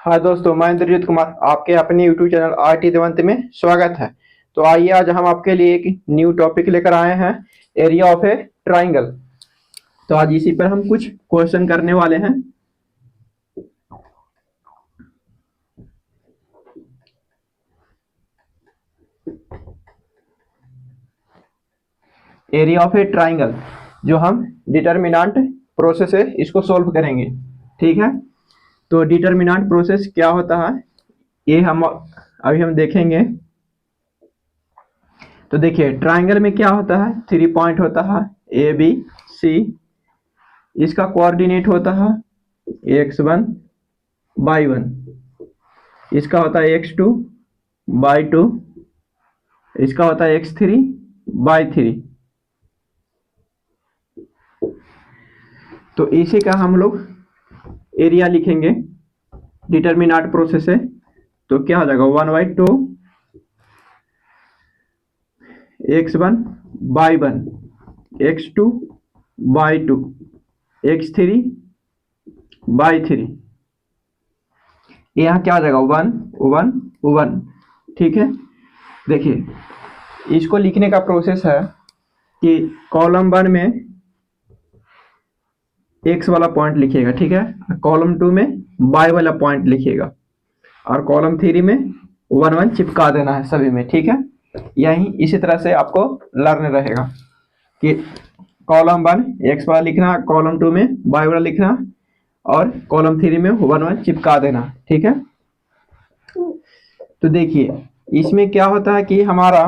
हाँ दोस्तों, मैं इंद्रजीत कुमार आपके अपने यूट्यूब चैनल आईटी देवंत में स्वागत है। तो आइए आज हम आपके लिए एक न्यू टॉपिक लेकर आए हैं, एरिया ऑफ ए ट्राइंगल। तो आज इसी पर हम कुछ क्वेश्चन करने वाले हैं। एरिया ऑफ ए ट्राइंगल जो हम डिटर्मिनेंट प्रोसेस है इसको सॉल्व करेंगे। ठीक है, तो डिटर्मिनेंट प्रोसेस क्या होता है ये हम अभी हम देखेंगे। तो देखिए, ट्राइंगल में क्या होता है, 3 पॉइंट होता है ए बी सी। इसका कोऑर्डिनेट होता है x1 y1, इसका होता है x2 y2, इसका होता है x3 y3। तो इसी का हम लोग एरिया लिखेंगे डिटर्मिनेंट प्रोसेस है। तो क्या हो जाएगा, 1/2 x1 y1, x2 y2, x3 y3। यहाँ क्या हो जाएगा, 1 1 1। ठीक है, देखिए इसको लिखने का प्रोसेस है कि कॉलम 1 में x वाला पॉइंट लिखिएगा, ठीक है, कॉलम 2 में y वाला पॉइंट लिखिएगा, और कॉलम 3 में 1 1 चिपका देना है सभी में। ठीक है, यही इसी तरह से आपको लर्न रहेगा कि कॉलम 1 x वाला लिखना, कॉलम 2 में y वाला लिखना, और कॉलम 3 में 1 1 चिपका देना। ठीक है, तो देखिए इसमें क्या होता है कि हमारा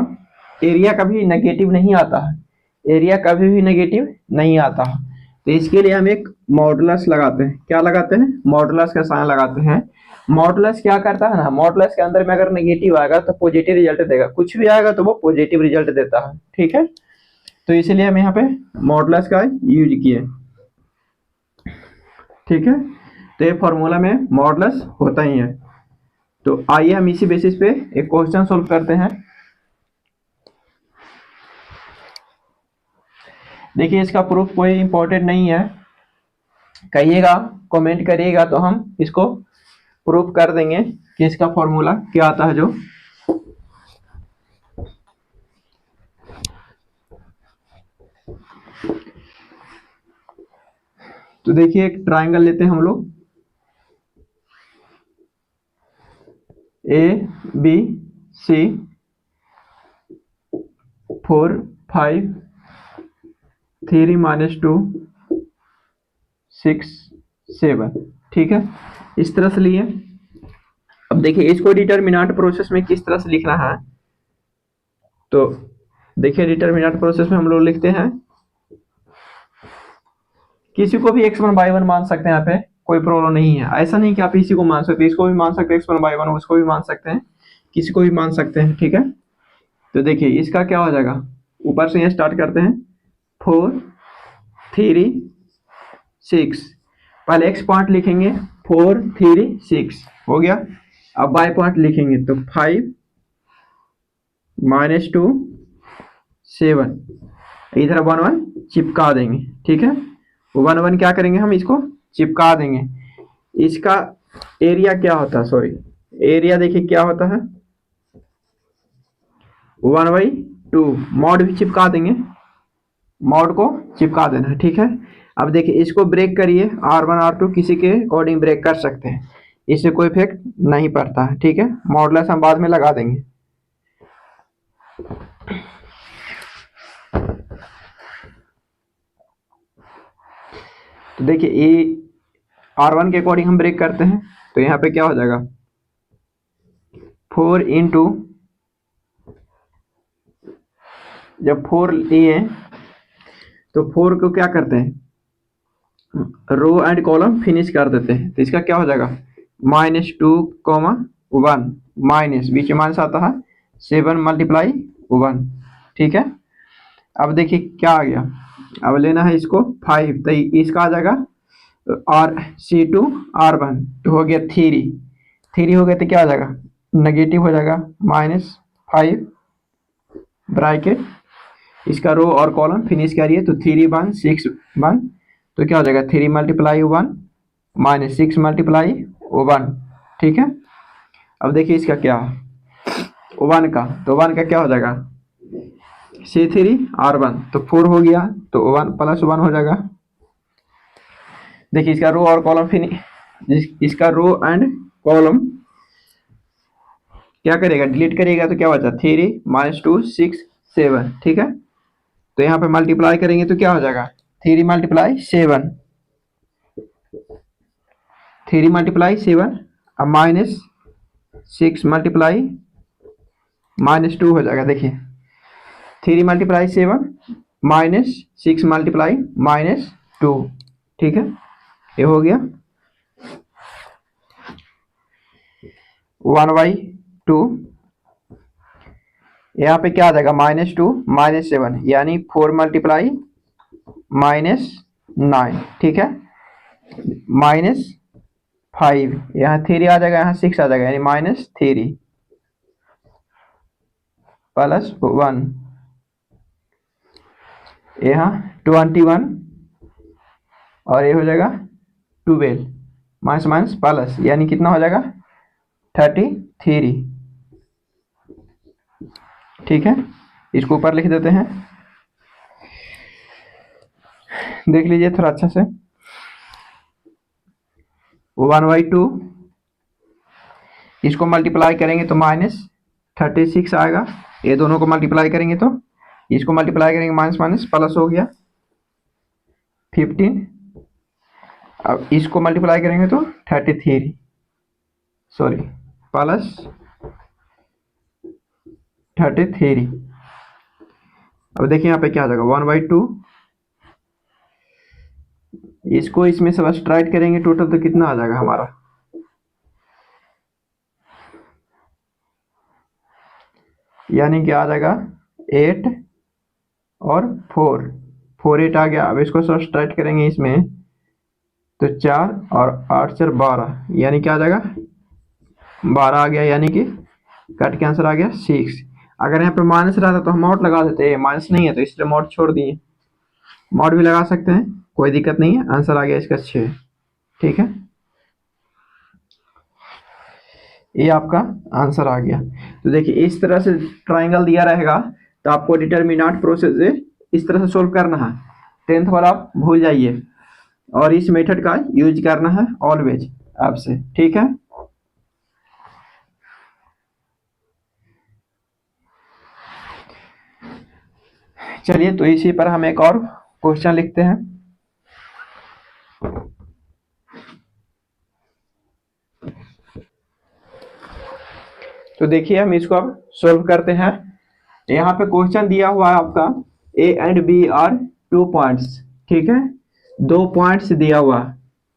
एरिया कभी नेगेटिव नहीं आता है, एरिया कभी भी नेगेटिव नहीं आता है। तो इसके लिए हम एक मॉडुलस लगाते हैं। क्या लगाते हैं, मॉडुलस का साइन लगाते हैं। मॉडुलस क्या करता है ना, मॉडुलस के अंदर में अगर नेगेटिव आएगा तो पॉजिटिव रिजल्ट देगा, कुछ भी आएगा तो वो पॉजिटिव रिजल्ट देता है। ठीक है, तो इसलिए हम यहाँ पे मॉडुलस का यूज किए। ठीक है, तो ये फॉर्मूला में मॉडुलस होता ही है। तो आइए हम इसी बेसिस पे एक क्वेश्चन सोल्व करते हैं। देखिए इसका प्रूफ कोई इंपॉर्टेंट नहीं है, कहिएगा कमेंट करिएगा तो हम इसको प्रूफ कर देंगे कि इसका फॉर्मूला क्या आता है। जो तो देखिए एक ट्राइंगल लेते हैं हम लोग, ए बी सी 4 5 3 - 2 6 7। ठीक है, इस तरह से लिए। अब देखिए इसको डिटर्मिनेंट प्रोसेस में किस तरह से लिखना है। तो देखिए डिटर्मिनेंट प्रोसेस में हम लोग लिखते हैं, किसी को भी x1 y1 मान सकते हैं, यहाँ पे कोई प्रॉब्लम नहीं है। ऐसा नहीं कि आप इसी को मान सकते, इसको भी मान सकते हैं x1 y1, उसको भी मान सकते हैं, किसी को भी मान सकते हैं। ठीक है, तो देखिए इसका क्या हो जाएगा, ऊपर से ये स्टार्ट करते हैं 4 3 6। पहले x पॉइंट लिखेंगे 4 3 6 हो गया। अब y पॉइंट लिखेंगे तो 5 - 2 7, इधर 1 1 चिपका देंगे। ठीक है, 1 1 क्या करेंगे, हम इसको चिपका देंगे। इसका एरिया क्या होता है, सॉरी एरिया देखिए क्या होता है 1/2। मॉड भी चिपका देंगे, मॉड को चिपका देना है। ठीक है, अब देखिए इसको ब्रेक करिए, R1 R2 किसी के अकॉर्डिंग ब्रेक कर सकते हैं, इससे कोई इफेक्ट नहीं पड़ता है। ठीक है, मॉडुलस हम बाद में लगा देंगे। तो देखिए ये R1 के अकॉर्डिंग हम ब्रेक करते हैं, तो यहाँ पे क्या हो जाएगा 4 इंटू, जब 4 लिए तो 4 को क्या करते हैं, रो एंड कॉलम फिनिश कर देते हैं। तो इसका क्या हो जाएगा -2, 1 माइनस, बीच में माइनस आता है 7 × 1। ठीक है, अब देखिए क्या आ गया, अब लेना है इसको 5, तो इसका आ जाएगा C2 R1, तो हो गया 3 हो गया, तो क्या आ जाएगा नेगेटिव हो जाएगा -5 ब्रैकेट, इसका रो और कॉलम फिनिश करिए। तो 3 1 6 1, तो क्या हो जाएगा 3 × 1 -6 × 1, ठीक है। अब देखिए इसका क्या वन का, तो वन का क्या हो जाएगा C3R1, तो 4 हो गया, तो 1 + 1 हो जाएगा। देखिए इसका रो और कॉलम इसका रो एंड कॉलम क्या करेगा, डिलीट करेगा, तो क्या बचा 3 - 2 6 7, ठीक है। तो यहाँ पे मल्टीप्लाई करेंगे तो क्या हो जाएगा 3 × 7, 3 × 7, अब -6 × -2 हो जाएगा। देखिए 3 × 7 -6 × -2, ठीक है, ये हो गया 1/2। यहाँ पे क्या आ जाएगा -2 -7, यानी 4 × -9, ठीक है, -5, यहाँ 3 आ जाएगा, यहाँ 6 आ जाएगा, यानी -3 + 1, यहाँ 21, और ये हो जाएगा 12, माइनस प्लस, यानी कितना हो जाएगा 33, ठीक है। इसको ऊपर लिख देते हैं, देख लीजिए थोड़ा अच्छा से। 1/2, इसको मल्टीप्लाई करेंगे तो -36 आएगा, ये दोनों को मल्टीप्लाई करेंगे तो इसको मल्टीप्लाई करेंगे माइनस प्लस हो गया 15, अब इसको मल्टीप्लाई करेंगे तो 33, सॉरी +33। अब देखिए यहाँ पे क्या आ जाएगा 1/2, इसको इसमें सब्ट्रैक्ट करेंगे टोटल तो कितना आ जाएगा हमारा, यानी कि आ जाएगा 8 और 4, 4 8 आ गया। अब इसको सब्ट्रैक्ट करेंगे इसमें तो 4 और 8 4 12, यानी क्या आ जाएगा 12 आ गया, यानी कि कट के आंसर आ गया 6। अगर यहाँ पे माइनस रहता तो हम मॉड लगा देते, माइनस नहीं है तो इसलिए मॉड छोड़ दिए, मॉड भी लगा सकते हैं, कोई दिक्कत नहीं है। आंसर आ गया इसका 6, ठीक है, ये आपका आंसर आ गया। तो देखिए इस तरह से ट्राइंगल दिया रहेगा तो आपको डिटर्मिनेंट प्रोसेस से इस तरह से सोल्व करना है, 10th वाला आप भूल जाइए, और इस मेथड का यूज करना है ऑलवेज आपसे, ठीक है। चलिए तो इसी पर हम एक और क्वेश्चन लिखते हैं। तो देखिए हम इसको अब सोल्व करते हैं। यहाँ पे क्वेश्चन दिया हुआ है आपका A and B are 2 points, ठीक है, 2 पॉइंट्स दिया हुआ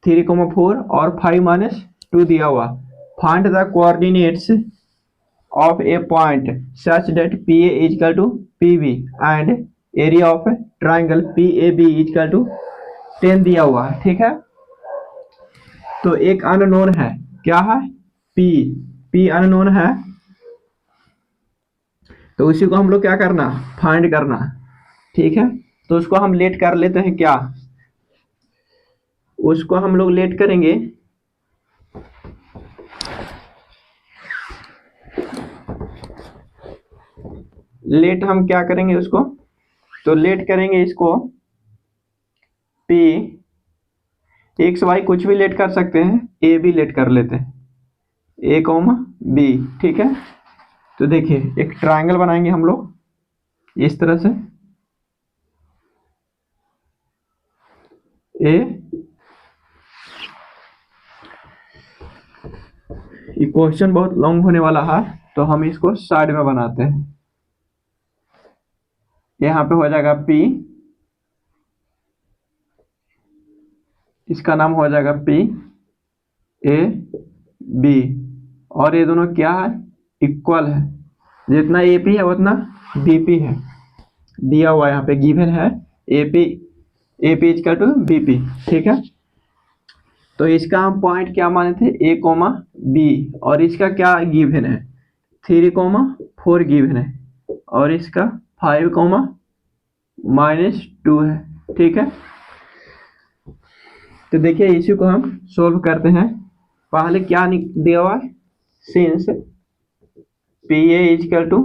3,4 और 5 - 2 दिया हुआ। Find the coordinates of A point such that PA = PB and area of triangle PAB = 10 दिया हुआ है, ठीक है। तो एक अननोन है, क्या है P अननोन है, तो उसी को हम लोग क्या करना फाइंड करना, ठीक है। तो उसको हम लेट कर लेते हैं, क्या उसको हम लोग लेट करेंगे लेट हम क्या करेंगे उसको, तो लेट करेंगे इसको P X Y कुछ भी लेट कर सकते हैं, A भी लेट कर लेते हैं, A, B, ठीक है। तो देखिए एक ट्रायंगल बनाएंगे हम लोग इस तरह से, ये क्वेश्चन बहुत लॉन्ग होने वाला है तो हम इसको साइड में बनाते हैं। यहाँ पे हो जाएगा P, इसका नाम हो जाएगा PAB, और ये दोनों क्या है इक्वल है, जितना AP है उतना BP है, दिया हुआ यहाँ पे गिवन है AP = BP, ठीक है। तो इसका हम पॉइंट क्या माने थे A, B, और इसका क्या गिवन है 3, 4 गिवन है, और इसका 5, -2 है, ठीक है। तो देखिए इसी को हम सोल्व करते हैं। पहले क्या दिया हुआ है, since P A equal to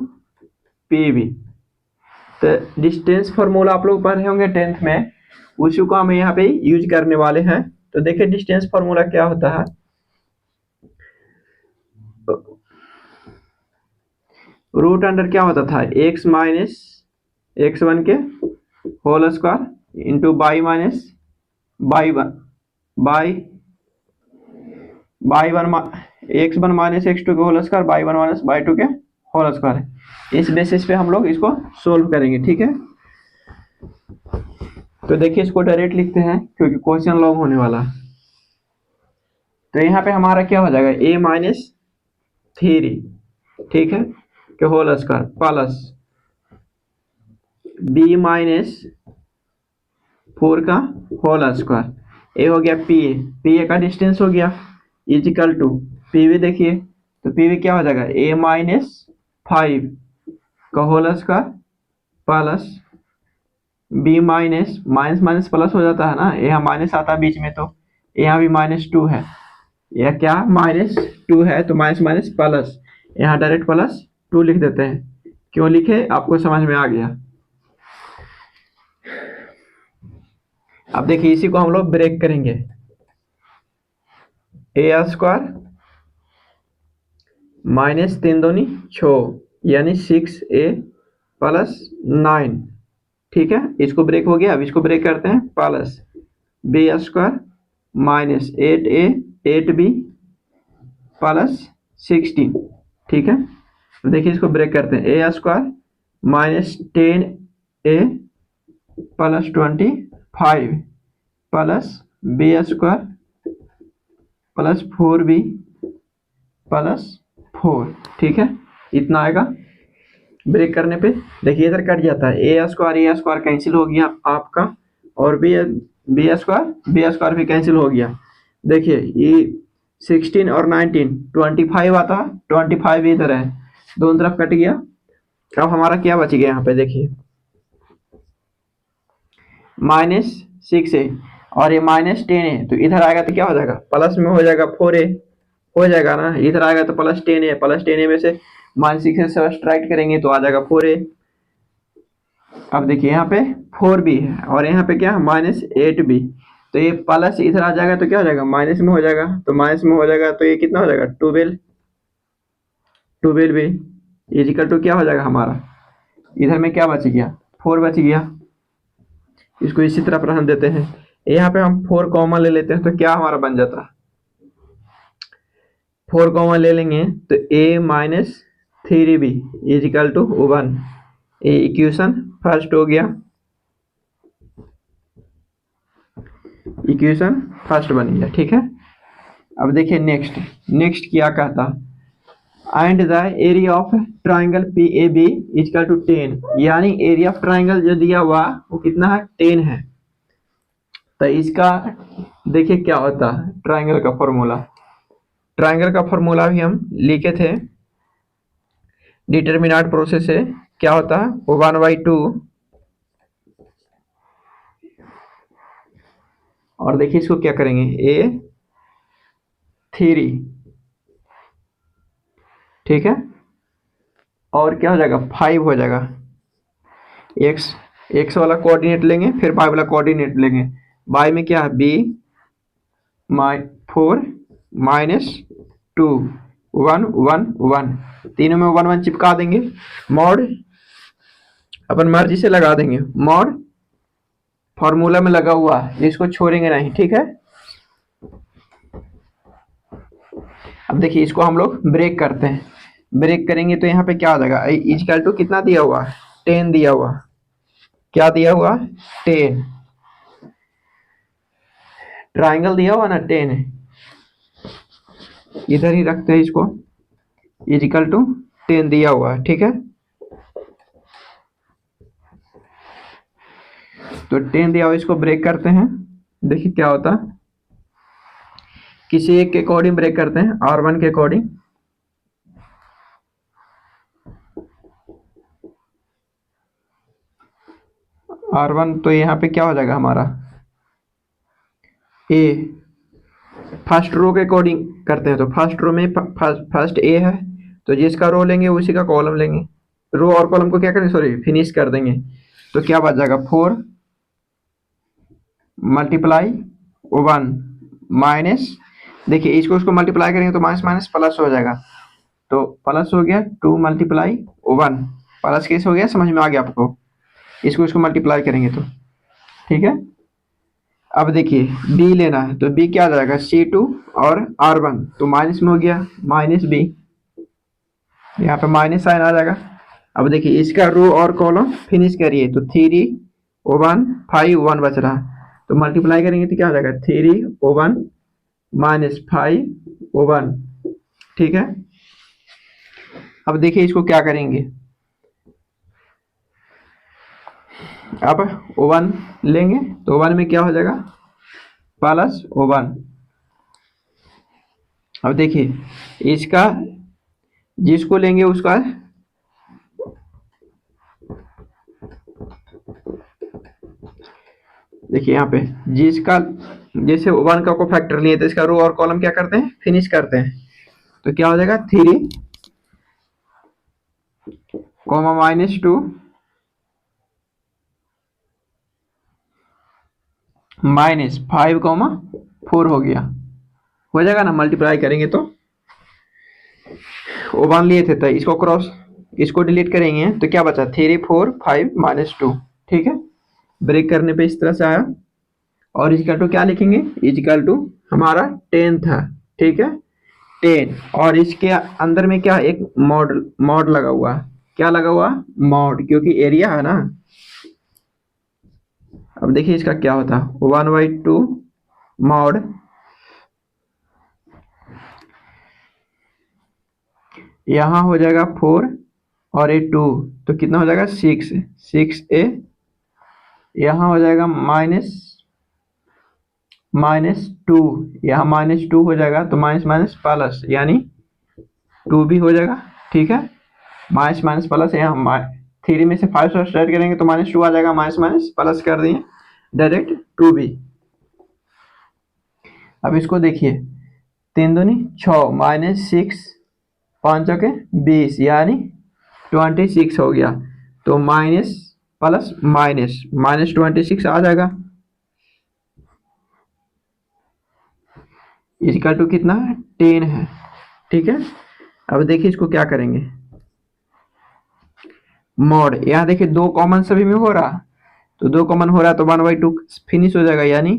P B. तो डिस्टेंस फॉर्मूला आप लोग पढ़े होंगे 10th में, उसी को हम यहाँ पे यूज करने वाले हैं। तो देखिए डिस्टेंस फॉर्मूला क्या होता है। रूट अंडर क्या होता था, एक्स माइनस x1 के whole square into y minus y one y one x1 minus x2 के whole square y one minus y two के होल स्क्वायर। इस बेसिस पे हम लोग इसको सोल्व करेंगे, ठीक है। तो देखिए इसको डायरेक्ट लिखते हैं क्योंकि क्वेश्चन लॉन्ग होने वाला है। तो यहाँ पे हमारा क्या हो जाएगा, a माइनस 3, ठीक है, के whole square plus b minus 4 का होल स्क्वायर। ए हो गया पी ए का डिस्टेंस हो गया इजिकल टू पी वी। देखिए तो पी वी क्या हो जाएगा, a माइनस 5 का whole square plus b minus minus minus plus हो जाता है ना, यहाँ माइनस आता है बीच में, तो यहाँ भी -2 है, यह क्या -2 है, तो माइनस माइनस प्लस, यहाँ डायरेक्ट +2 लिख देते हैं। क्यों लिखे आपको समझ में आ गया। अब देखिए इसी को हम लोग ब्रेक करेंगे, ए स्क्वायर माइनस 3 दूनी 6 यानी 6a प्लस 9, ठीक है। इसको ब्रेक हो गया, अब इसको ब्रेक करते हैं, plus b square minus 8a 8b plus 16, ठीक है। तो देखिए इसको ब्रेक करते हैं, a square minus 10a plus 25 plus b square plus 4b plus 4, ठीक है। इतना आएगा ब्रेक करने पे। देखिए इधर कट जाता है, ए स्क्वायर कैंसिल हो गया आपका, और बी स्क्वायर भी कैंसिल हो गया। देखिए ये 16 और 19 25 आता है, 25 भी इधर है, दोनों तरफ कट गया। अब हमारा क्या बच गया यहाँ पे, देखिए -6 है और ये -10 है, तो इधर आएगा तो क्या हो जाएगा, प्लस में हो जाएगा 4a हो जाएगा ना, इधर आएगा तो +10 है, +10 में से -6 से सब्ट्रैक्ट करेंगे तो आ जाएगा 4a। अब देखिए यहाँ पे 4b है और यहाँ पे क्या है -8b, तो ये प्लस इधर आ जाएगा तो क्या हो जाएगा, माइनस में हो जाएगा, तो माइनस में हो जाएगा तो ये कितना हो जाएगा 12b इजिकल टू क्या हो जाएगा हमारा, इधर में क्या बच गया 4 बच गया। इसको इसी तरफ रहने देते हैं, यहाँ पे हम 4 कॉमन ले लेते हैं, तो क्या हमारा बन जाता है, 4 कॉमन ले लेंगे तो a minus 3b is equal to 1, ये इक्वेशन फर्स्ट हो गया, इक्वेशन फर्स्ट बन गया, ठीक है। अब देखिए नेक्स्ट क्या कहता, and the area of triangle P A B equal to 10, यानी एरिया ऑफ ट्राइंगल जो दिया हुआ वो कितना है 10 है। तो इसका देखिए क्या होता है ट्राइंगल का फॉर्मूला भी हम लिखे थे, डिटरमिनेंट प्रोसेस से क्या होता है 1/2, और देखिए इसको क्या करेंगे a3, ठीक है, और क्या हो जाएगा 5 हो जाएगा, x वाला कोऑर्डिनेट लेंगे फिर y वाला कोऑर्डिनेट लेंगे, y में क्या है b 4 -2 1 1 1, तीनों में 1 1 चिपका देंगे, मॉड अपन मर्जी से लगा देंगे, मॉड फॉर्मूला में लगा हुआ है, इसको छोड़ेंगे नहीं, ठीक है। अब देखिए इसको हम लोग ब्रेक करते हैं, ब्रेक करेंगे तो यहाँ पे क्या आ जाएगा, इजकल टू कितना दिया हुआ 10 दिया हुआ, क्या दिया हुआ 10, ट्राइंगल दिया हुआ ना 10 है, इधर ही रखते हैं इसको, इजकल टू 10 दिया हुआ है, ठीक है। तो 10 दिया हुआ, इसको ब्रेक करते हैं, देखिए क्या होता है, किसी एक के अकॉर्डिंग ब्रेक करते हैं, R1 के अकॉर्डिंग, R1 तो यहाँ पे क्या हो जाएगा हमारा a फर्स्ट रो के अकॉर्डिंग करते हैं। तो फर्स्ट रो में फर्स्ट ए है, तो जिसका रो लेंगे उसी का कॉलम लेंगे। रो और कॉलम को क्या करेंगे, सॉरी फिनिश कर देंगे। तो क्या बच जाएगा, 4 मल्टीप्लाई 1 माइनस, देखिए इसको उसको मल्टीप्लाई करेंगे तो माइनस माइनस प्लस हो जाएगा। तो प्लस हो गया 2 मल्टीप्लाई 1, प्लस कैसे हो गया समझ में आ गया आपको, इसको इसको मल्टीप्लाई करेंगे तो ठीक है। अब देखिए बी लेना है, तो बी क्या आ जाएगा, C2 और R1, तो माइनस में हो गया माइनस बी, यहाँ पे माइनस साइन आ जाएगा। अब देखिए इसका रो और कॉलम फिनिश करिए, तो 3 1 5 1 बच रहा, तो मल्टीप्लाई करेंगे तो क्या हो जाएगा 3 1 माइनस 5 1, ठीक है। अब देखिए इसको क्या करेंगे, अब 1 लेंगे तो 1 में क्या हो जाएगा प्लस 1। अब देखिए इसका जिसको लेंगे उसका, देखिए यहाँ पे जिसका, जैसे 1 का को फैक्टर लिए तो इसका रो और कॉलम क्या करते हैं, फिनिश करते हैं। तो क्या हो जाएगा 3 कॉमा माइनस 2 माइनस 5 कॉमा 4 हो गया, हो जाएगा ना, मल्टीप्लाई करेंगे तो 1 लिए थे तो इसको क्रॉस, इसको डिलीट करेंगे तो क्या बचा 3 4 5 माइनस 2, ठीक है। ब्रेक करने पे इस तरह से आया, और इजिकल टू क्या लिखेंगे, इजिकल टू हमारा 10 था, ठीक है 10, और इसके अंदर में क्या एक मॉड लगा हुआ है, क्या लगा हुआ मॉड, क्योंकि एरिया है ना। अब देखिए इसका क्या होता, 1/2 मॉड, यहाँ हो जाएगा 4 और ये 2, तो कितना हो जाएगा 6 ए, यहाँ हो जाएगा माइनस 2, यहाँ -2 हो जाएगा, तो माइनस माइनस प्लस यानी 2 भी हो जाएगा, ठीक है। माइनस माइनस प्लस, यहाँ 3 में से 5 से स्टार्ट करेंगे तो -2 आ जाएगा, माइनस माइनस प्लस कर दिए डायरेक्ट 2 भी। अब इसको देखिए 3 दूनी 6 माइनस 6 5 के 20 यानी 26 हो गया, तो माइनस प्लस माइनस माइनस 26 आ जाएगा, इक्वल टू कितना 10 है, ठीक है। अब देखिए इसको क्या करेंगे, मॉड, यहाँ देखिए 2 कॉमन सभी में हो रहा, तो 2 कॉमन हो रहा है तो 1/2 फिनिश हो जाएगा, यानी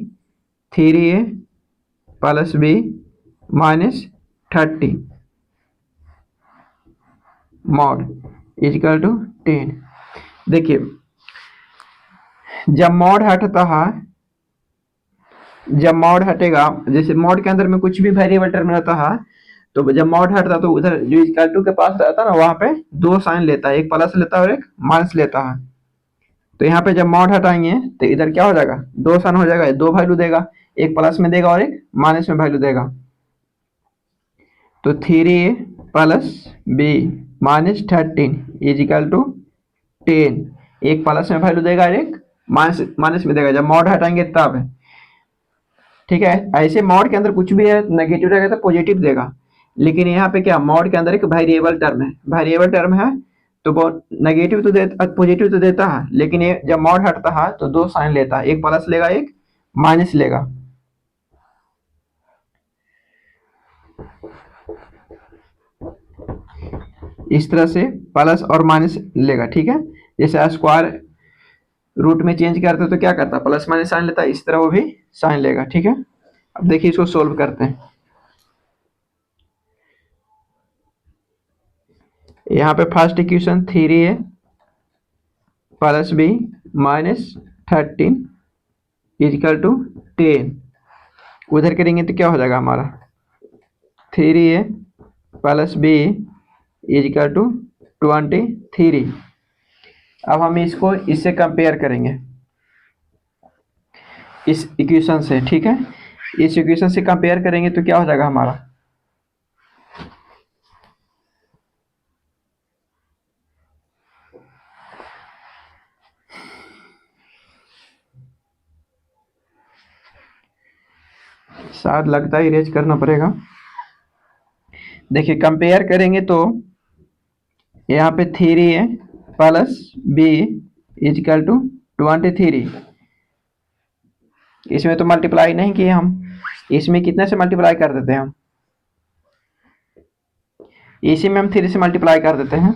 3a plus b minus 30 mod equal to 10। देखिए जब मॉड हटता है, जब मॉड हटेगा, जैसे मॉड के अंदर में कुछ भी वेरिएबल टर्म रहता है, तो जब मॉड हटता तो उधर जो इक्वल टू के पास रहता है ना, वहां पे 2 साइन लेता है, एक प्लस लेता है और एक माइनस लेता है। तो यहाँ पे जब मॉड हटाएंगे तो इधर क्या हो जाएगा 2 साइन हो जाएगा, 2 वैल्यू देगा, एक प्लस में देगा और एक माइनस में वैल्यू देगा। तो 3a plus b minus 13 is equal to 10, एक प्लस में वैल्यू देगा और एक माइनस माइनस में देगा, जब मॉड हटाएंगे तब, ठीक है। ऐसे मॉड के अंदर कुछ भी है नेगेटिव रहेगा तो पॉजिटिव देगा, लेकिन यहाँ पे क्या मॉड के अंदर एक वेरिएबल टर्म है, वेरिएबल टर्म है तो वो नेगेटिव तो देता, पॉजिटिव तो देता है, लेकिन ये जब मॉड हटता है तो 2 साइन लेता है, एक प्लस लेगा एक माइनस लेगा। इस तरह से प्लस और माइनस लेगा, ठीक है। जैसे स्क्वायर रूट में चेंज करते हैं तो क्या करता है प्लस माइनस साइन लेता है, इस तरह वो भी साइन लेगा, ठीक है। अब देखिए इसको सोल्व करते हैं, यहाँ पे first equation 3a plus b minus 13 equal to 10, उधर करेंगे तो क्या हो जाएगा हमारा 3a plus b is equal to 23। अब हम इसको इससे कंपेयर करेंगे, इस इक्वेशन से, ठीक है। इस इक्वेशन से कंपेयर करेंगे तो क्या हो जाएगा हमारा, शायद लगता है इरेज करना पड़ेगा। देखिए कंपेयर करेंगे तो यहाँ पे 3 है प्लस बी इजकल टू 23। इसमें तो मल्टीप्लाई नहीं किए हम, इसमें कितने से मल्टीप्लाई कर देते हैं हम, इसी में हम 3 से मल्टीप्लाई कर देते हैं।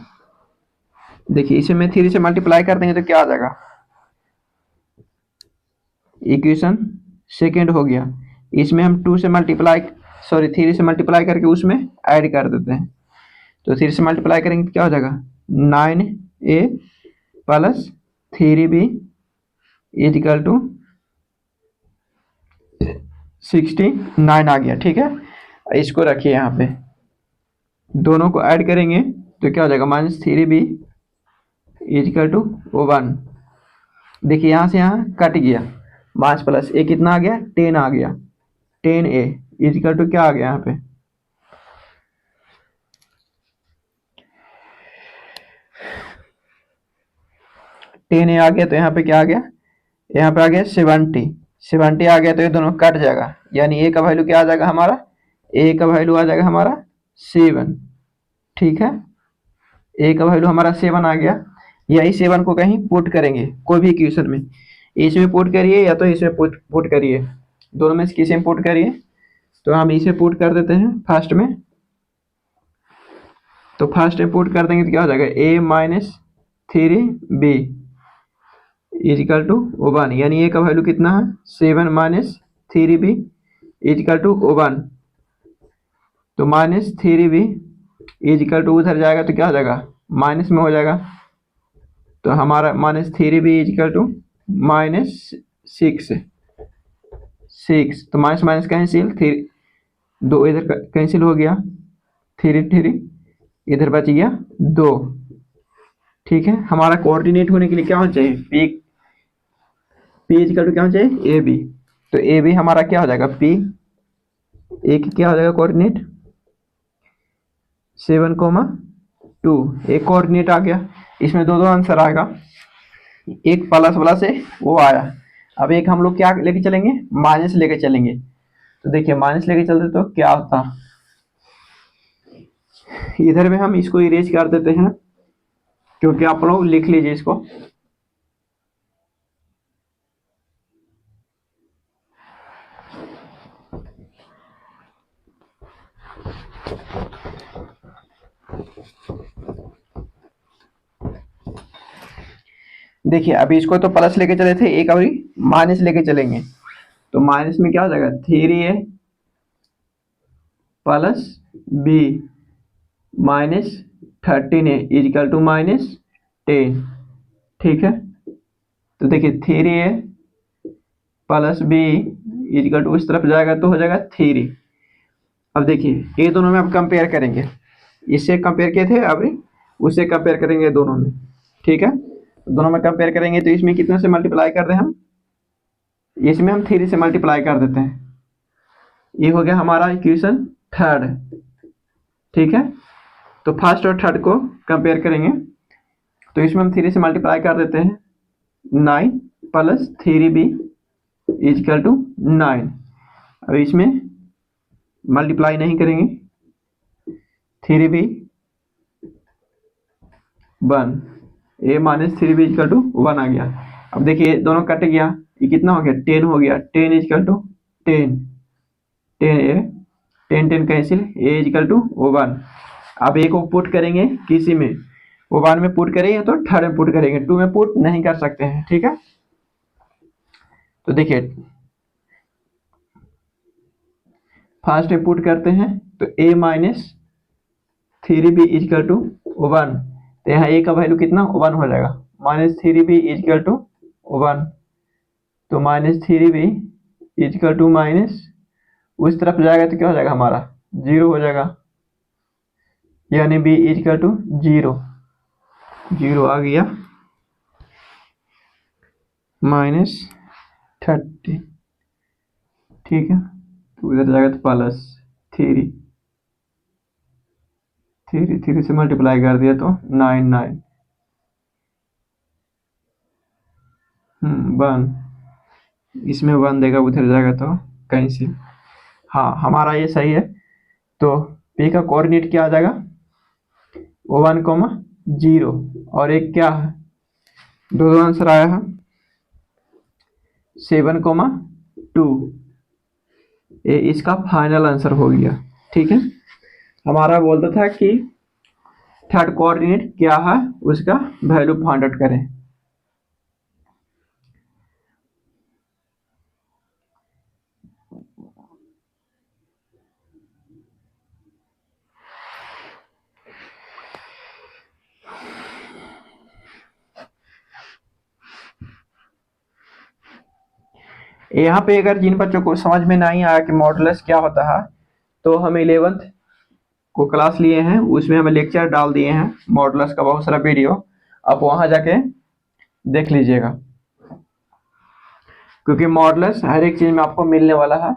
देखिए इसी में 3 से मल्टीप्लाई कर देंगे तो क्या आ जाएगा, इक्वेशन सेकेंड हो गया। इसमें हम 2 से मल्टीप्लाई 3 से मल्टीप्लाई करके उसमें ऐड कर देते हैं। तो 3 से मल्टीप्लाई करेंगे तो क्या हो जाएगा, 9a plus 3b equal to 69 आ गया। ठीक है, इसको रखिए यहाँ पे, दोनों को ऐड करेंगे तो क्या हो जाएगा, -3b इजकल टू 1। देखिए यहाँ से यहाँ कट गया, 5 प्लस a कितना आ गया, 10 आ गया। 10a इजकल टू क्या आ गया यहाँ पे, टेन ए आ गया। तो यहाँ पे क्या आ गया, यहाँ पे आ गया 70 आ गया। तो ये दोनों कट जाएगा, यानी ए का वैल्यू क्या आ जाएगा हमारा, ए का वैल्यू आ जाएगा हमारा 7। ठीक है, ए का वैल्यू हमारा 7 आ गया। यही 7 को कहीं पुट करेंगे कोई भी इक्वेशन में, इसमें पुट करिए या तो इसमें पुट करिए, दोनों में से किसी में पुट करिए। तो हम इसे पुट कर देते हैं फर्स्ट में। तो फर्स्ट में पुट कर देंगे तो क्या हो जाएगा, a minus 3b is equal to 1, यानी ए का वैल्यू कितना है, 7 माइनस 3b इजिकल टू 1। तो -3b इजिकल टू उधर जाएगा तो क्या हो जाएगा, माइनस में हो जाएगा। तो हमारा -3b इजिकल टू -6। तो माइनस माइनस कैंसिल, 2 इधर कैंसिल हो गया, 3 इधर बच गया 2। ठीक है, हमारा कोऑर्डिनेट होने के लिए क्या होना चाहिए, पी इजिकल टू क्या होना चाहिए, ए बी। तो ए बी हमारा क्या हो जाएगा, पी ए की क्या हो जाएगा कोऑर्डिनेट 7,2। एक कोऑर्डिनेट आ गया, इसमें दो आंसर आएगा, एक प्लस वाला से वो आया। अब एक हम लोग क्या लेके चलेंगे, माइनस लेके चलेंगे। तो देखिए माइनस लेके चलते तो क्या होता, इधर में हम इसको इरेज कर देते हैं, क्योंकि आप लोग लिख लीजिए इसको। देखिए अभी इसको तो प्लस लेके चले थे, एक अभी माइनस लेके चलेंगे। तो माइनस में क्या हो जाएगा, 3a plus b minus 13a equal to -10। ठीक है, तो देखिए 3a plus b is equal to उस तरफ जाएगा तो हो जाएगा 3। अब देखिए ये दोनों में अब कंपेयर करेंगे, इससे कंपेयर किए थे, अब उससे कंपेयर करेंगे दोनों में। ठीक है, दोनों में कंपेयर करेंगे तो इसमें कितने से मल्टीप्लाई कर रहे हैं हम, इसमें हम 3 से मल्टीप्लाई कर देते हैं। ये हो गया हमारा इक्वेशन थर्ड। ठीक है, तो फर्स्ट और थर्ड को कंपेयर करेंगे तो इसमें हम 3 से मल्टीप्लाई कर देते हैं, 9 प्लस 3b इजकल टू 9। अब इसमें मल्टीप्लाई नहीं करेंगे, 3b 1, a minus 3b equal to 1 आ गया। अब देखिए दोनों कट गया, ये कितना हो गया, 10 हो गया, 10 equal to 10, 10 cancel, a equal to 1। अब a को पुट करेंगे किसी में, 1 में पुट करेंगे तो थर्ड में पुट करेंगे, 2 में पुट नहीं कर सकते हैं। ठीक है, तो देखिए फर्स्ट में पुट करते हैं तो a minus 3b equal to 1। तो यहाँ a का वैल्यू कितना 1 हो जाएगा, -3b इजकल टू 1। तो -3b इजकल टू माइनस उस तरफ जाएगा तो क्या हो जाएगा हमारा 0 हो जाएगा, यानी b इजकल टू 0 आ गया, -30। ठीक है, तो इधर जाएगा तो प्लस 3 से मल्टीप्लाई कर दिया तो 9 1, इसमें 1 देगा उधर जाएगा तो कैंसिल, हाँ हमारा ये सही है। तो P का कोऑर्डिनेट क्या आ जाएगा 1,0 और एक क्या है दो आंसर आया है 7,2। ये इसका फाइनल आंसर हो गया। ठीक है, हमारा बोलता था कि थर्ड कोऑर्डिनेट क्या है उसका वैल्यू फाइंड आउट करें। यहाँ पे अगर जिन बच्चों को समझ में नहीं आया कि मॉडुलस क्या होता है, तो हम 11th को क्लास लिए हैं, उसमें हमें लेक्चर डाल दिए हैं मॉडुलस का बहुत सारा वीडियो, आप वहां जाके देख लीजिएगा, क्योंकि मॉडुलस हर एक चीज में आपको मिलने वाला है,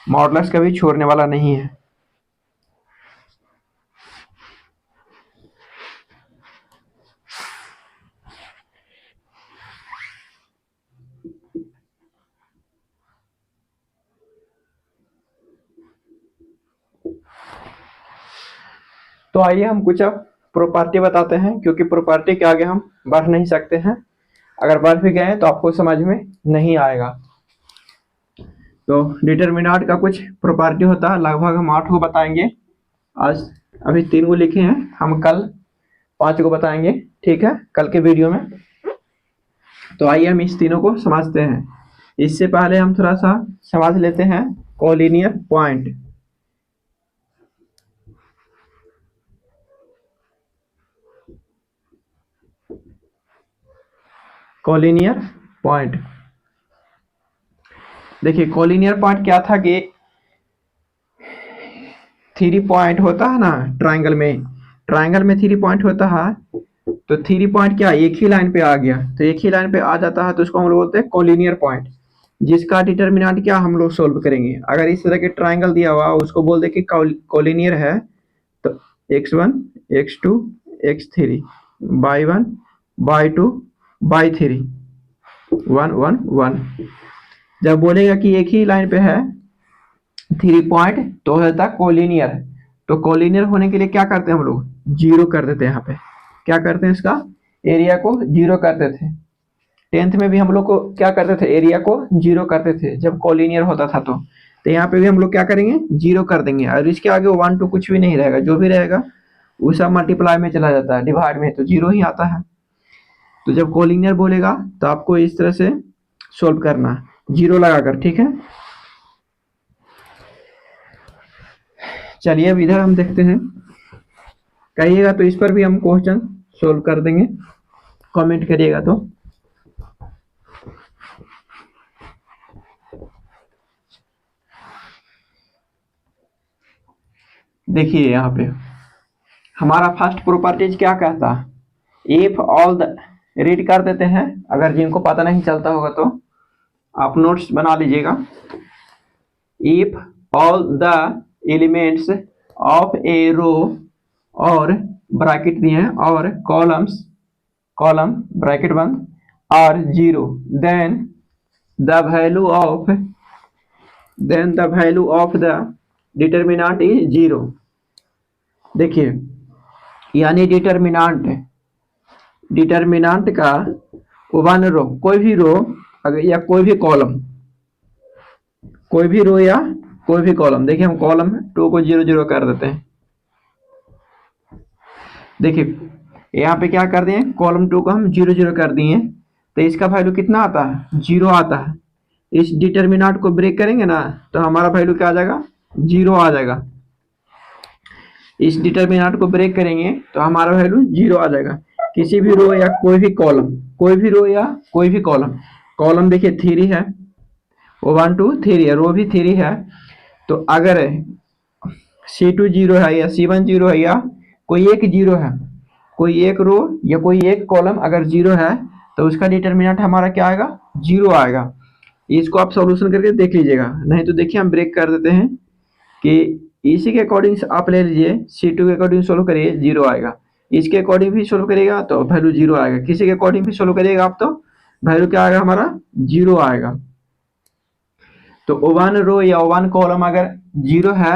मॉडुलस कभी छोड़ने वाला नहीं है। तो आइए हम कुछ अब प्रॉपर्टी बताते हैं, क्योंकि प्रॉपर्टी के आगे हम बढ़ नहीं सकते हैं, अगर बढ़ भी गए तो आपको समझ में नहीं आएगा। तो डिटरमिनेंट का कुछ प्रॉपर्टी होता है, लगभग हम 8 को बताएंगे। आज अभी 3 को लिखे हैं, हम कल 5 को बताएंगे, ठीक है, कल के वीडियो में। तो आइए हम इस तीनों को समझते हैं। इससे पहले हम थोड़ा सा समझ लेते हैं कोलिनियर पॉइंट। कोलिनियर पॉइंट, देखिए कोलिनियर पॉइंट क्या था कि 3 पॉइंट होता है ना ट्राइंगल में, 3 पॉइंट होता है, तो 3 पॉइंट क्या एक ही लाइन पे आ गया, तो एक ही लाइन पे आ जाता है तो उसको हम लोग बोलते हैं कोलिनियर पॉइंट, जिसका डिटरमिनेंट क्या हम लोग सोल्व करेंगे। अगर इस तरह के ट्राइंगल दिया हुआ उसको बोल दे कि कोलिनियर है, तो x1 x2 x3 y1 y2 y3 1 1 1। जब बोलेगा कि एक ही लाइन पे है 3 पॉइंट तो होता है कोलिनियर। तो कोलिनियर होने के लिए क्या करते हैं हम लोग, जीरो कर देते हैं। यहाँ पे क्या करते हैं, इसका एरिया को जीरो करते थे। 10th में भी हम लोग को क्या करते थे, एरिया को जीरो करते थे जब कोलिनियर होता था। तो यहाँ पे भी हम लोग क्या करेंगे, जीरो कर देंगे, और इसके आगे 1 2 कुछ भी नहीं रहेगा, जो भी रहेगा वो सब मल्टीप्लाई में चला जाता है, डिवाइड में तो जीरो ही आता है। तो जब कोलिनियर बोलेगा तो आपको इस तरह से सोल्व करना है जीरो लगाकर, ठीक है। चलिए अब इधर हम देखते हैं, कहिएगा तो इस पर भी हम क्वेश्चन सोल्व कर देंगे, कमेंट करिएगा तो। देखिए यहाँ पे हमारा फर्स्ट प्रॉपर्टीज क्या कहता है, इफ ऑल द, रीड कर देते हैं, अगर जिनको पता नहीं चलता होगा तो आप नोट्स बना लीजिएगा। If all the elements of a row, और ब्रैकेट दिए हैं, और कॉलम ब्रैकेट बंद are zero, then the value of the determinant is zero. देखिए यानी डिटरमिनेंट का वन रो, कोई भी रो या कोई भी कॉलम, देखिए हम कॉलम 2 को 0 0 कर देते हैं। देखिए यहाँ पे क्या कर दिए, कॉलम 2 को हम 0 0 कर दिए, तो इसका वैल्यू कितना आता है, 0 आता है। इस डिटरमिनेंट को ब्रेक करेंगे ना तो हमारा वैल्यू क्या आ जाएगा, 0 आ जाएगा। इस डिटरमिनेंट को ब्रेक करेंगे तो हमारा वैल्यू 0 आ जाएगा। किसी भी रो या कोई भी कॉलम देखिए 3 है, 1 2 3 है, रो भी 3 है। तो अगर C2 0 है या C1 0 है, या कोई एक 0 है, कोई एक रो या कोई एक कॉलम अगर 0 है, तो उसका डिटरमिनेंट हमारा क्या आएगा, 0 आएगा। इसको आप सॉल्यूशन करके देख लीजिएगा, नहीं तो देखिए हम ब्रेक कर देते हैं कि इसी के अकॉर्डिंग आप ले लीजिए, C2 के अकॉर्डिंग सोल्व करिए 0 आएगा, इसके अकॉर्डिंग भी सोल्व करिएगा तो वैल्यू 0 आएगा, किसी के अकॉर्डिंग भी सोल्व करिएगा आप तो वैल्यू क्या आएगा, हमारा 0 आएगा। तो वन रो या वन कॉलम अगर जीरो है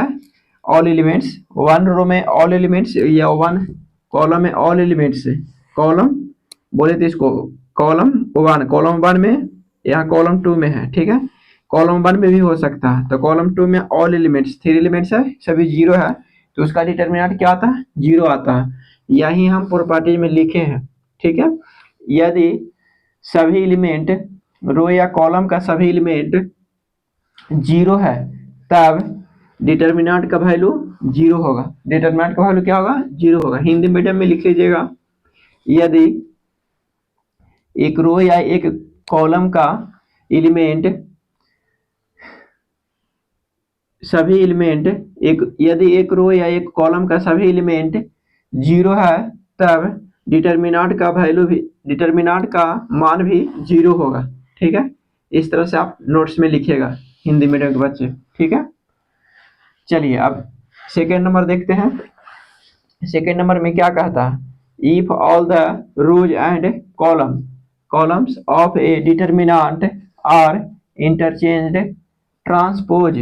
ऑल एलिमेंट्स, वन रो में ऑल एलिमेंट्स या वन कॉलम में ऑल एलिमेंट्स, कॉलम बोले तो इसको कॉलम वन में या कॉलम टू में है, ठीक है। कॉलम वन में भी हो सकता है, तो कॉलम टू में ऑल एलिमेंट्स थ्री एलिमेंट्स है, सभी जीरो है, तो उसका डिटर्मिनेंट क्या आता है, जीरो आता है। यही हम प्रॉपर्टी में लिखे हैं, ठीक है। यदि सभी एलिमेंट रो या कॉलम का सभी एलिमेंट जीरो है तब डिटर्मिनेंट का वैल्यू जीरो होगा। डिटर्मिनेंट का वैल्यू क्या होगा, जीरो होगा। हिंदी मीडियम में लिख लीजिएगा, यदि एक रो या एक कॉलम का एलिमेंट सभी एलिमेंट यदि एक रो या एक कॉलम का सभी एलिमेंट जीरो है तब डिटर्मिनेंट का मान भी जीरो होगा, ठीक है। इस तरह से आप नोट्स में लिखिएगा हिंदी मीडियम के बच्चे, ठीक है। चलिए अब सेकेंड नंबर देखते हैं। सेकेंड नंबर में क्या कहता है, if all the rows and columns of a determinant are interchanged transpose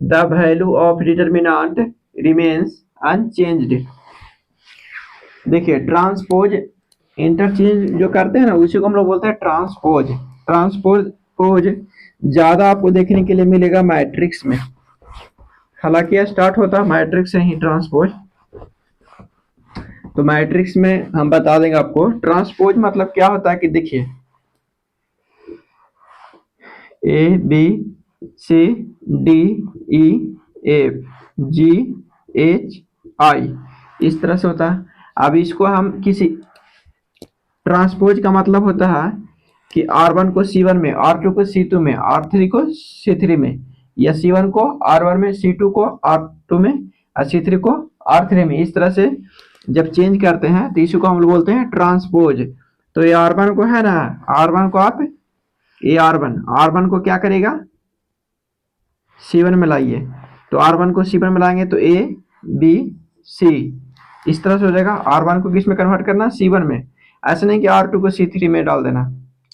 the value of determinant remains unchanged. देखिए ट्रांसपोज इंटरचेंज जो करते हैं ना उसी को हम लोग बोलते हैं ट्रांसपोज। ट्रांसपोज ज्यादा आपको देखने के लिए मिलेगा मैट्रिक्स में, हालांकि यह स्टार्ट होता है मैट्रिक्स से ही ट्रांसपोज। तो मैट्रिक्स में हम बता देंगे आपको ट्रांसपोज मतलब क्या होता है कि देखिए A B C D E F G H I इस तरह से होता है। अब इसको हम किसी ट्रांसपोज का मतलब होता है कि R1 को C1 में, R2 को C2 में, R3 को C3 में, या C1 को R1 में, C2 को R2 में और C3 को R3 में। इस तरह से जब चेंज करते हैं तो इसको हम लोग बोलते हैं ट्रांसपोज। तो ये R1 को है ना, R1 को आप ये R1 को क्या करेगा, C1 में लाइए, तो R1 को C1 में लाएंगे तो A B C इस तरह से हो जाएगा। R1 को किस में कन्वर्ट करना, C1 में। ऐसा नहीं कि R2 को C3 में डाल देना,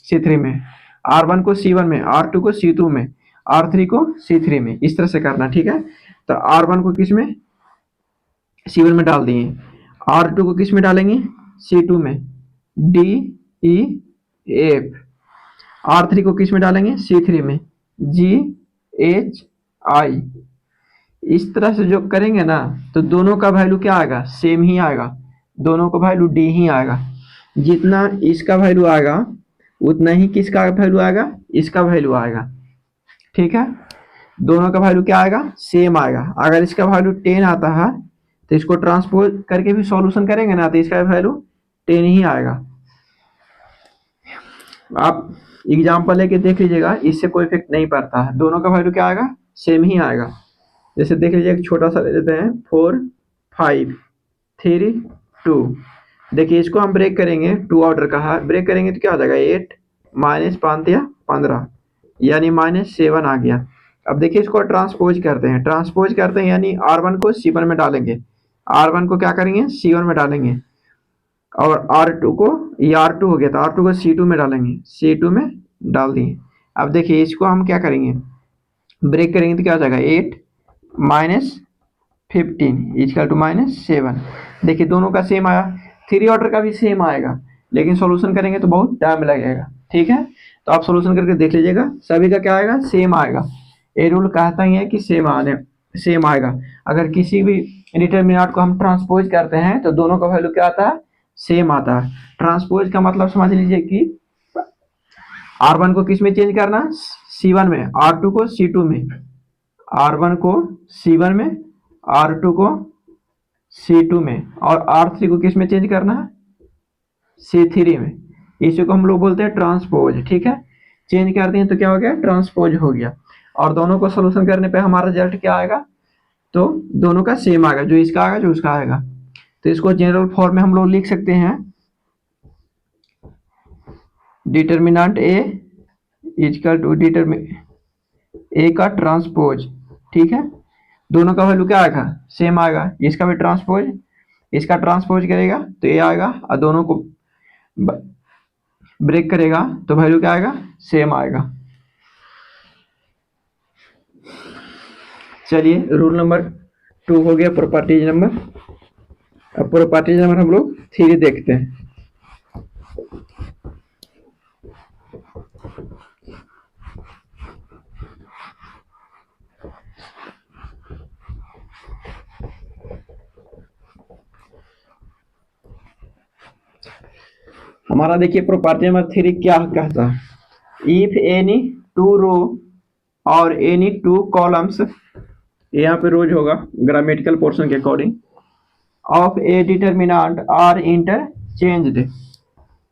C3 में, R1 को C1 में, R2 को C2 में, R3 को C3 में, इस तरह से करना, ठीक है। तो R1 को किस में, C1 में डाल दिए, R2 को किस में डालेंगे, C2 में, D E F, R3 को किस में डालेंगे, C3 में, G H I। इस तरह से जो करेंगे ना तो दोनों का वैल्यू क्या आएगा, सेम ही आएगा, दोनों का वैल्यू D ही आएगा। जितना इसका वैल्यू आएगा उतना ही किसका वैल्यू आएगा, इसका वैल्यू आएगा, ठीक है। दोनों का वैल्यू क्या आएगा, सेम आएगा। अगर इसका वैल्यू 10 आता है तो इसको ट्रांसपोज करके भी सॉल्यूशन करेंगे ना तो इसका वैल्यू 10 ही आएगा। आप एग्जाम्पल लेके देख लीजिएगा, इससे कोई इफेक्ट नहीं पड़ता है, दोनों का वैल्यू क्या आएगा, सेम ही आएगा। जैसे देख लीजिए, एक छोटा सा ले लेते हैं 4 5 3 2। देखिए इसको हम ब्रेक करेंगे, 2 ऑर्डर का है, ब्रेक करेंगे तो क्या हो जाएगा, 8 माइनस 5 या 15 यानी -7 आ गया। अब देखिए इसको ट्रांसपोज करते हैं, यानी R1 को C1 में डालेंगे, R1 को क्या करेंगे, C1 में डालेंगे, और R2 को, ये R2 हो गया तो R2 को C2 में डालेंगे, C2 में डाल दिए। अब देखिए इसको हम क्या करेंगे, ब्रेक करेंगे तो क्या हो जाएगा, 8 माइनस 15 इक्वल टू -7। देखिए दोनों का सेम आया, 3 ऑर्डर का भी सेम आएगा, लेकिन सॉल्यूशन करेंगे तो बहुत टाइम लगेगा, ठीक है। तो आप सॉल्यूशन करके देख लीजिएगा, सभी का क्या आएगा, सेम आएगा। ये रूल कहता ही है कि सेम आएगा। अगर किसी भी डिटरमिनेंट को हम ट्रांसपोज करते हैं तो दोनों का वैल्यू क्या आता है, सेम आता है। ट्रांसपोज का मतलब समझ लीजिए कि R1 को किस में चेंज करना, C1 में, R2 को C2 में, R1 को C1 में, R2 को C2 में, और R3 को किस में चेंज करना है, C3 में। इसी को हम लोग बोलते हैं ट्रांसपोज, ठीक है। चेंज करते हैं तो क्या हो गया, ट्रांसपोज हो गया। और दोनों को सोल्यूशन करने पे हमारा रिजल्ट क्या आएगा, तो दोनों का सेम आएगा, जो इसका आएगा जो उसका आएगा। तो इसको जनरल फॉर्म में हम लोग लिख सकते हैं, determinant A equal to A का ट्रांसपोज, ठीक है। दोनों का वैल्यू क्या आएगा, सेम आएगा, इसका भी ट्रांसपोज, इसका ट्रांसपोज करेगा तो A आएगा, और दोनों को ब्रेक करेगा तो वैल्यू क्या आएगा, सेम आएगा। चलिए रूल नंबर 2 हो गया प्रॉपर्टीज नंबर। अब प्रॉपर्टीज नंबर हम लोग 3 देखते हैं। हमारा देखिए प्रॉपर्टी नंबर 3 क्या कहता है, इफ एनी 2 रो और एनी 2 कॉलम्स, यहाँ पे रोज होगा ग्रामेटिकल पोर्शन के according, of a determinant are interchanged,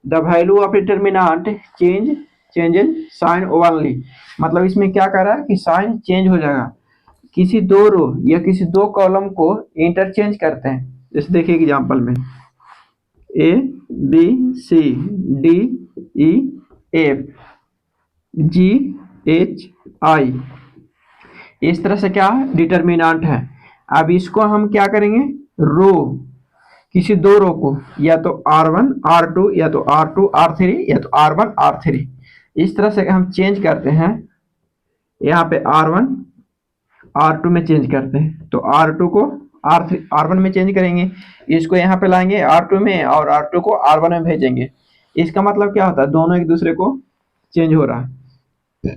the value of determinant changes sign only. मतलब इसमें क्या कर रहा है कि साइन चेंज हो जाएगा, किसी 2 रो या किसी 2 कॉलम को इंटरचेंज करते हैं। जैसे देखिए एग्जांपल में A B C D E F G H I, इस तरह से क्या है डिटर्मिनेंट है। अब इसको हम क्या करेंगे, रो किसी 2 रो को या तो R1 R2 या तो R2 R3 या तो R1 R3 इस तरह से हम चेंज करते हैं। यहाँ पे R1 R2 में चेंज करते हैं, तो R2 को R1 में चेंज करेंगे, इसको यहाँ पे लाएंगे R2 में और R2 को R1 में भेजेंगे। इसका मतलब क्या होता है, दोनों एक दूसरे को चेंज हो रहा है।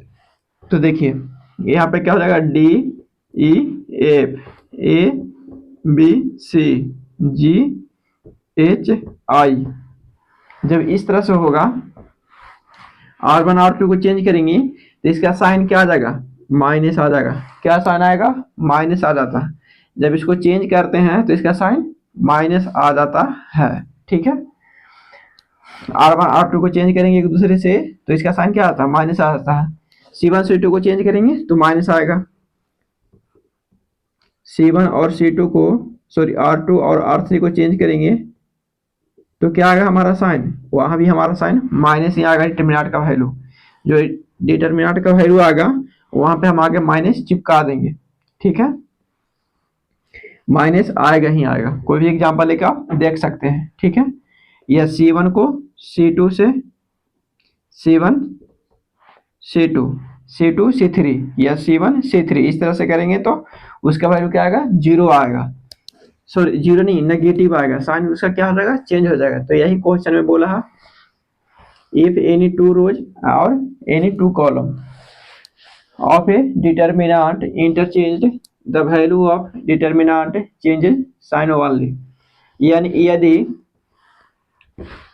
तो देखिए यहाँ पे क्या हो जाएगा, D E F A B C G H I. जब इस तरह से होगा R1 R2 को चेंज करेंगे तो इसका साइन क्या आ जाएगा, माइनस आ जाएगा। क्या साइन आएगा, माइनस आ जाता है। जब इसको चेंज करते हैं तो इसका साइन माइनस आ जाता है। ठीक है, R1 R2 को चेंज करेंगे एक दूसरे से तो इसका साइन क्या आता है, माइनस आ जाता है। C1 C2 को चेंज करेंगे तो माइनस आएगा। C1 और C2 को सॉरी R2 और R3 को चेंज करेंगे तो क्या आएगा हमारा साइन, वहां भी हमारा साइन माइनस ही आएगा। डिटर्मिनेंट का वैल्यू, जो डिटर्मिनेंट का वैल्यू आएगा वहां पे हम आगे माइनस चिपका देंगे। ठीक है, माइनस आएगा ही आएगा। कोई भी एग्जांपल लेकर आप देख सकते हैं। ठीक है, या C1 को C2 से C1 C2 C2 C3 या C1 C3 इस तरह से करेंगे तो उसका वैल्यू क्या आएगा, 0 आएगा। सॉरी 0 नहीं, नेगेटिव आएगा, साइन उसका क्या हो जाएगा, चेंज हो जाएगा। तो यही क्वेश्चन में बोला है, इफ एनी 2 रोज और any 2 column of a determinant interchanged, the value of determinant changes sign only. यानी यदि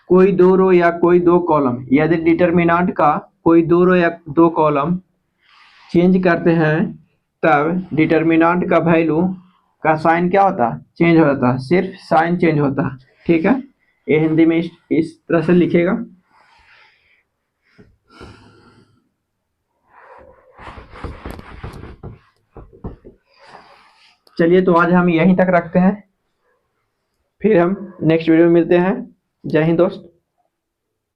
कोई 2 रो या कोई 2 कॉलम, यदि डिटर्मिनेंट का कोई 2 रो या 2 कॉलम चेंज करते हैं तब डिटर्मिनेंट का वैल्यू का साइन क्या होता है, चेंज हो जाता है। सिर्फ साइन चेंज होता है। ठीक है, ये हिंदी में इस तरह से लिखेगा। चलिए तो आज हम यहीं तक रखते हैं, फिर हम नेक्स्ट वीडियो में मिलते हैं। जय हिंद दोस्त।